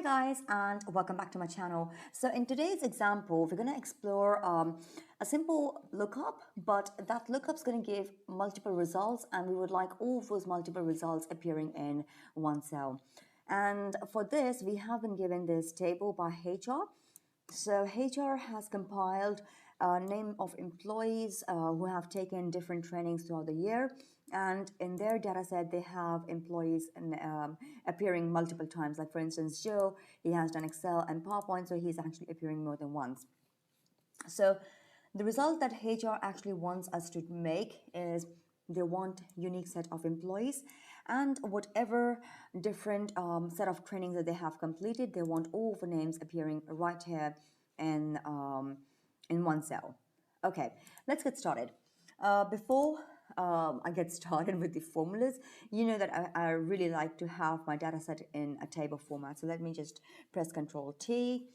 Hi guys, and welcome back to my channel. So in today's example, we're going to explore a simple lookup, but that lookup is going to give multiple results, and we would like all of those multiple results appearing in one cell. And for this, we have been given this table by HR. So HR has compiled a name of employees who have taken different trainings throughout the year, and in their data set they have employees appearing multiple times. Like for instance, Joe, he has done Excel and PowerPoint, so he's actually appearing more than once. So the result that HR actually wants us to make is they want unique set of employees, and whatever different set of trainings that they have completed, they want all the names appearing right here in one cell. Okay, let's get started. Before I get started with the formulas, you know that I really like to have my data set in a table format. So let me just press Ctrl T.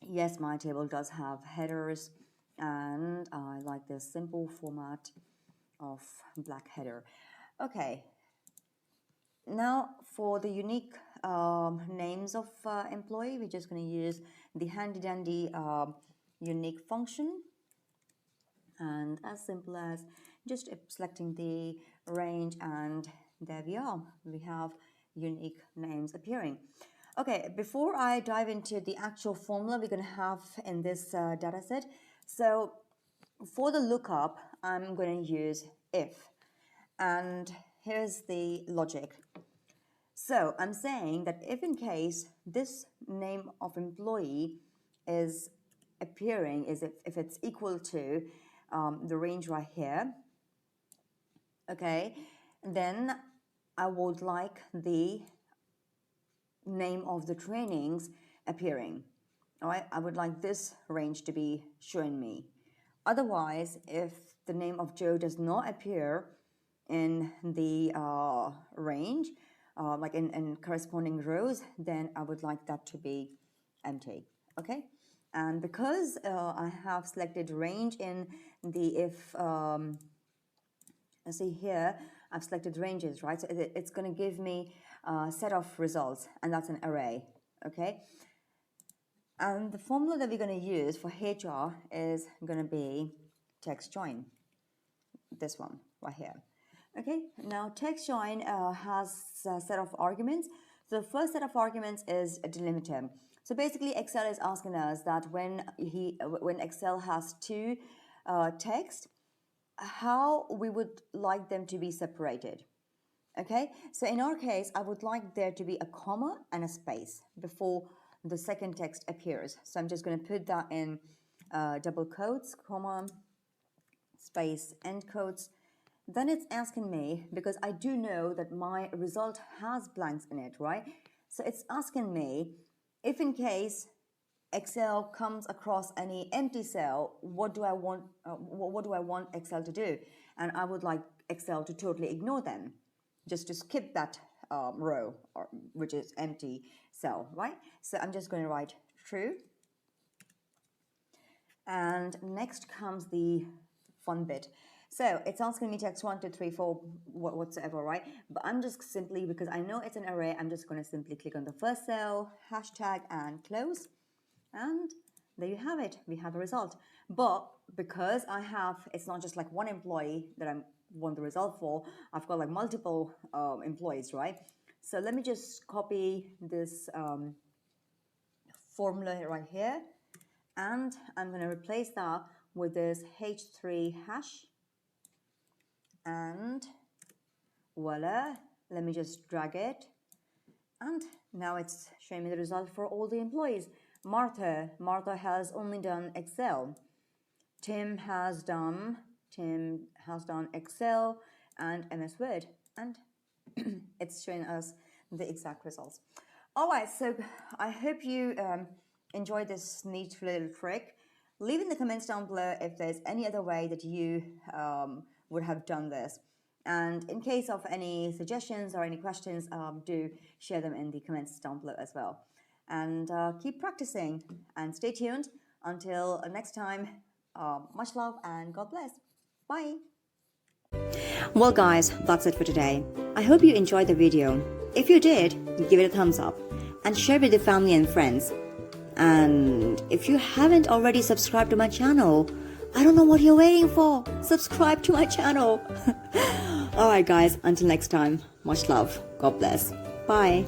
Yes, my table does have headers, and I like this simple format of black header. Okay, now for the unique names of employee, we're just going to use the handy dandy unique function, and as simple as just selecting the range, and there we are, we have unique names appearing. Okay, before I dive into the actual formula we're going to have in this data set, so for the lookup, I'm going to use if, and here's the logic. So I'm saying that if in case this name of employee is appearing, if it's equal to the range right here, okay, then I would like the name of the trainings appearing. All right, I would like this range to be showing me. Otherwise, if the name of Joe does not appear in the range, like in corresponding rows, then I would like that to be empty. Okay, and because I have selected range in the if, see here, I've selected ranges, right? So it's going to give me a set of results, and that's an array. Okay, and the formula that we're going to use for HR is going to be TEXTJOIN, this one right here. Okay, now TEXTJOIN has a set of arguments. So the first set of arguments is a delimiter. So basically Excel is asking us that when Excel has two text, how we would like them to be separated. Okay, so in our case, I would like there to be a comma and a space before the second text appears. So I'm just going to put that in double quotes, comma, space, end quotes. Then it's asking me, because I do know that my result has blanks in it, right? So it's asking me if in case Excel comes across any empty cell, what do I want Excel to do? And I would like Excel to totally ignore them, just to skip that row, which is empty cell, right? So I'm just going to write true. And next comes the fun bit. So it's asking me text 1, 2, 3, 4, whatsoever, right? But I'm just simply, because I know it's an array, I'm just going to simply click on the first cell, hashtag, and close. And there you have it. We have a result. But because it's not just like one employee that I want the result for, I've got like multiple employees, right? So let me just copy this formula right here, and I'm going to replace that with this h3 hash, and voila, let me just drag it, and now it's showing me the result for all the employees. Martha has only done Excel. Tim has done Excel and MS Word, and it's showing us the exact results. All right, so I hope you enjoyed this neat little trick. Leave in the comments down below if there's any other way that you would have done this. And in case of any suggestions or any questions, do share them in the comments down below as well. And keep practicing, and stay tuned until next time. Much love and God bless. Bye. Well guys, that's it for today. I hope you enjoyed the video. If you did, give it a thumbs up. and share with your family and friends. And if you haven't already subscribed to my channel, I don't know what you're waiting for. Subscribe to my channel. Alright guys, until next time, much love. God bless. Bye.